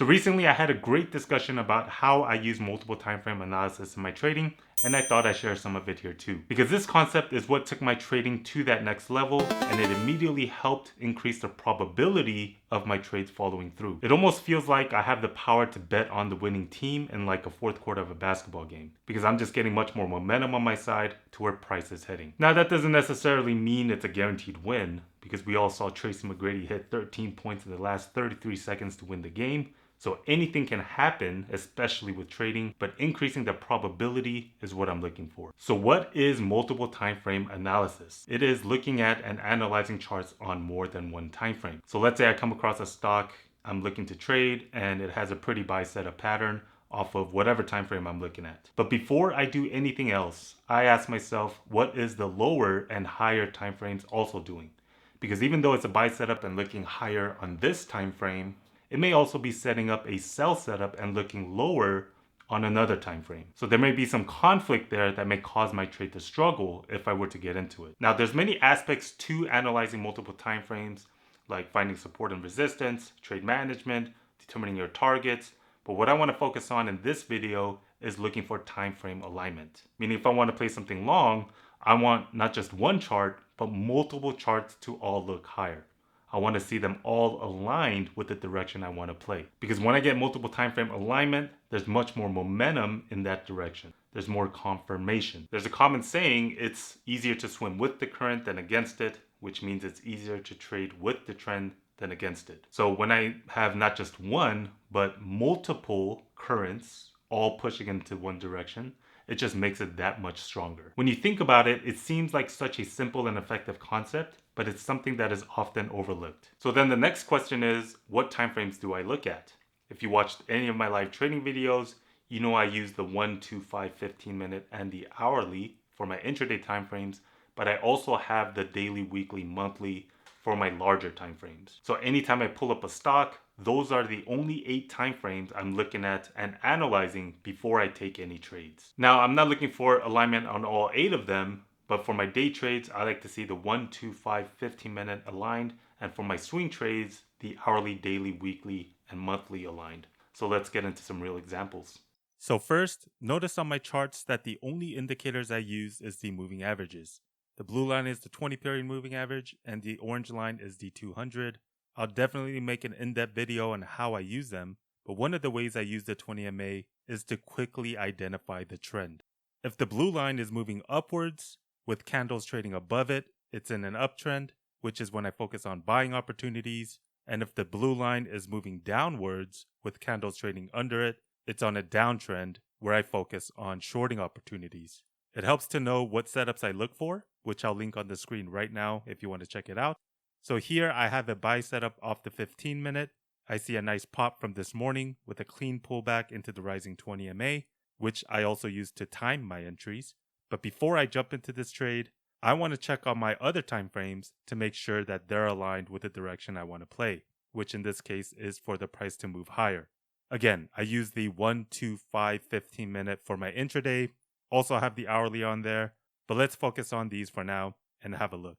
So recently I had a great discussion about how I use multiple time frame analysis in my trading, and I thought I'd share some of it here too. Because this concept is what took my trading to that next level, and it immediately helped increase the probability of my trades following through. It almost feels like I have the power to bet on the winning team in like a fourth quarter of a basketball game, because I'm just getting much more momentum on my side to where price is heading. Now that doesn't necessarily mean it's a guaranteed win, because we all saw Tracy McGrady hit 13 points in the last 33 seconds to win the game. So anything can happen, especially with trading, but increasing the probability is what I'm looking for. So what is multiple time frame analysis? It is looking at and analyzing charts on more than one time frame. So let's say I come across a stock I'm looking to trade and it has a pretty buy setup pattern off of whatever time frame I'm looking at. But before I do anything else, I ask myself, what is the lower and higher time frames also doing? Because even though it's a buy setup and looking higher on this time frame, it may also be setting up a sell setup and looking lower on another time frame. So there may be some conflict there that may cause my trade to struggle if I were to get into it. Now there's many aspects to analyzing multiple time frames, like finding support and resistance, trade management, determining your targets. But what I want to focus on in this video is looking for time frame alignment. Meaning if I want to play something long, I want not just one chart, but multiple charts to all look higher. I want to see them all aligned with the direction I want to play. Because when I get multiple time frame alignment, there's much more momentum in that direction. There's more confirmation. There's a common saying, it's easier to swim with the current than against it, which means it's easier to trade with the trend than against it. So when I have not just one, but multiple currents all pushing into one direction, it just makes it that much stronger. When you think about it, it seems like such a simple and effective concept, but it's something that is often overlooked. So then the next question is, what timeframes do I look at? If you watched any of my live trading videos, you know I use the 1, 2, 5, 15 minute and the hourly for my intraday timeframes, but I also have the daily, weekly, monthly for my larger timeframes. So anytime I pull up a stock, those are the only 8 timeframes I'm looking at and analyzing before I take any trades. Now, I'm not looking for alignment on all 8 of them, but for my day trades, I like to see the 1, 2, 5, 15 minute aligned. And for my swing trades, the hourly, daily, weekly, and monthly aligned. So let's get into some real examples. So first, notice on my charts that the only indicators I use is the moving averages. The blue line is the 20-period moving average, and the orange line is the 200. I'll definitely make an in-depth video on how I use them, but one of the ways I use the 20 MA is to quickly identify the trend. If the blue line is moving upwards, with candles trading above it, it's in an uptrend, which is when I focus on buying opportunities. And if the blue line is moving downwards, with candles trading under it, it's on a downtrend, where I focus on shorting opportunities. It helps to know what setups I look for, which I'll link on the screen right now if you want to check it out. So here I have a buy setup off the 15 minute. I see a nice pop from this morning with a clean pullback into the rising 20 MA, which I also use to time my entries. But before I jump into this trade, I want to check on my other time frames to make sure that they're aligned with the direction I want to play, which in this case is for the price to move higher. Again, I use the 1, 2, 5, 15 minute for my intraday. Also have the hourly on there, but let's focus on these for now and have a look.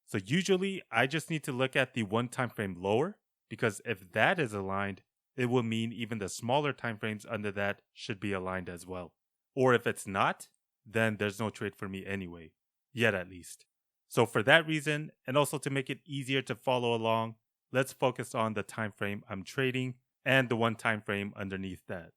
So usually I just need to look at the one time frame lower, because if that is aligned, it will mean even the smaller time frames under that should be aligned as well. Or if it's not, then there's no trade for me anyway, yet at least. So for that reason, and also to make it easier to follow along, let's focus on the time frame I'm trading and the one time frame underneath that.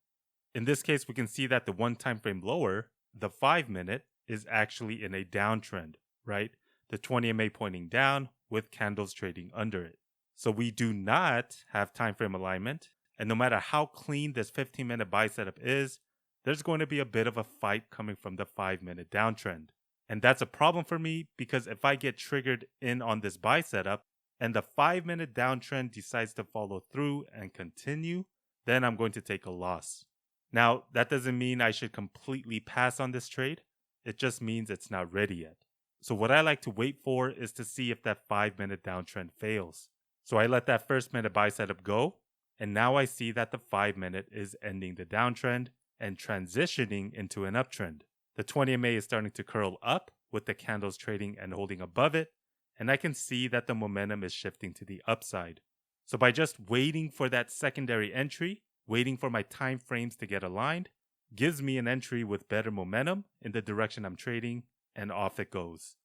In this case, we can see that the one time frame lower, the 5 minute, is actually in a downtrend, right? The 20 MA pointing down with candles trading under it. So we do not have time frame alignment, and no matter how clean this 15-minute buy setup is, there's going to be a bit of a fight coming from the 5-minute downtrend. And that's a problem for me, because if I get triggered in on this buy setup and the 5-minute downtrend decides to follow through and continue, then I'm going to take a loss. Now, that doesn't mean I should completely pass on this trade. It just means it's not ready yet. So what I like to wait for is to see if that 5-minute downtrend fails. So I let that first minute buy setup go, and now I see that the 5-minute is ending the downtrend and transitioning into an uptrend. The 20 MA is starting to curl up with the candles trading and holding above it, and I can see that the momentum is shifting to the upside. So by just waiting for that secondary entry, waiting for my time frames to get aligned, gives me an entry with better momentum in the direction I'm trading, and off it goes.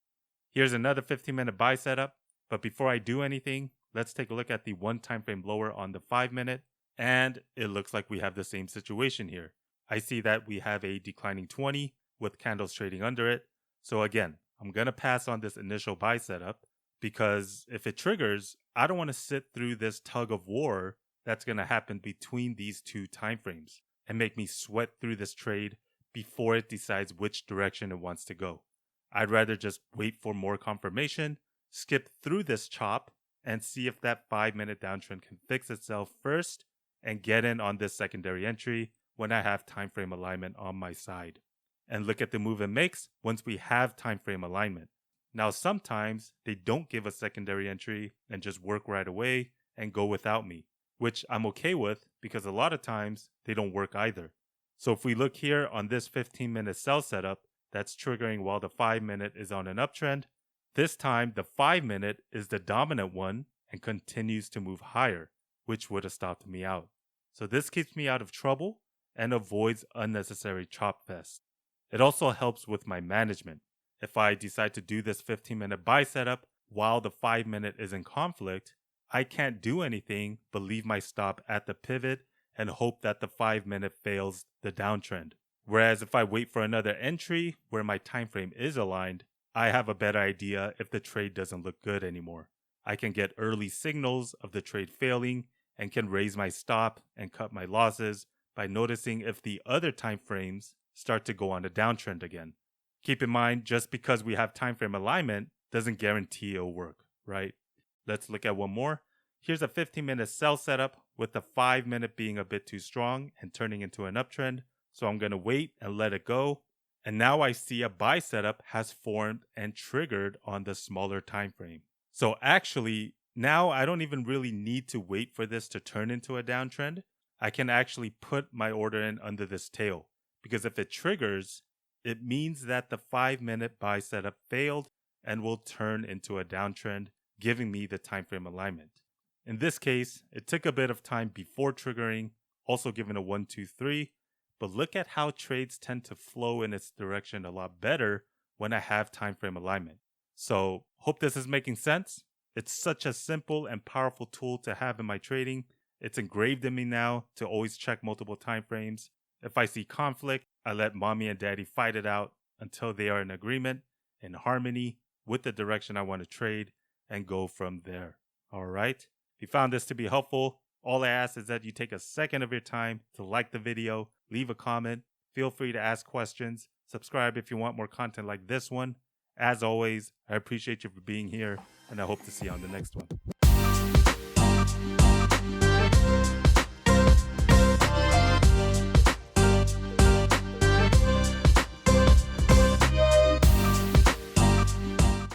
Here's another 15-minute buy setup, but before I do anything, let's take a look at the one time frame lower on the 5-minute, and it looks like we have the same situation here. I see that we have a declining 20 with candles trading under it. So again, I'm going to pass on this initial buy setup because if it triggers, I don't want to sit through this tug of war that's going to happen between these two timeframes and make me sweat through this trade before it decides which direction it wants to go. I'd rather just wait for more confirmation, skip through this chop, and see if that 5-minute downtrend can fix itself first and get in on this secondary entry when I have time frame alignment on my side. And look at the move it makes once we have time frame alignment. Now sometimes they don't give a secondary entry and just work right away and go without me, which I'm okay with because a lot of times they don't work either. So if we look here on this 15-minute sell setup that's triggering while the 5-minute is on an uptrend, this time the 5-minute is the dominant one and continues to move higher, which would have stopped me out. So this keeps me out of trouble and avoids unnecessary chop fest. It also helps with my management. If I decide to do this 15-minute buy setup while the 5-minute is in conflict, I can't do anything but leave my stop at the pivot and hope that the 5-minute fails the downtrend. Whereas if I wait for another entry where my time frame is aligned, I have a better idea if the trade doesn't look good anymore. I can get early signals of the trade failing and can raise my stop and cut my losses by noticing if the other time frames start to go on a downtrend again. Keep in mind, just because we have time frame alignment doesn't guarantee it'll work, right? Let's look at one more. Here's a 15-minute sell setup with the 5-minute being a bit too strong and turning into an uptrend. So I'm going to wait and let it go. And now I see a buy setup has formed and triggered on the smaller time frame. So actually, now I don't even really need to wait for this to turn into a downtrend. I can actually put my order in under this tail, because if it triggers, it means that the 5-minute buy setup failed and will turn into a downtrend, giving me the time frame alignment. In this case, it took a bit of time before triggering, also given a 1, 2, 3, but look at how trades tend to flow in its direction a lot better when I have time frame alignment. So, hope this is making sense. It's such a simple and powerful tool to have in my trading. It's engraved in me now to always check multiple time frames. If I see conflict, I let mommy and daddy fight it out until they are in agreement, in harmony with the direction I want to trade, and go from there. Alright? If you found this to be helpful, all I ask is that you take a second of your time to like the video, leave a comment, feel free to ask questions, subscribe if you want more content like this one. As always, I appreciate you for being here, and I hope to see you on the next one.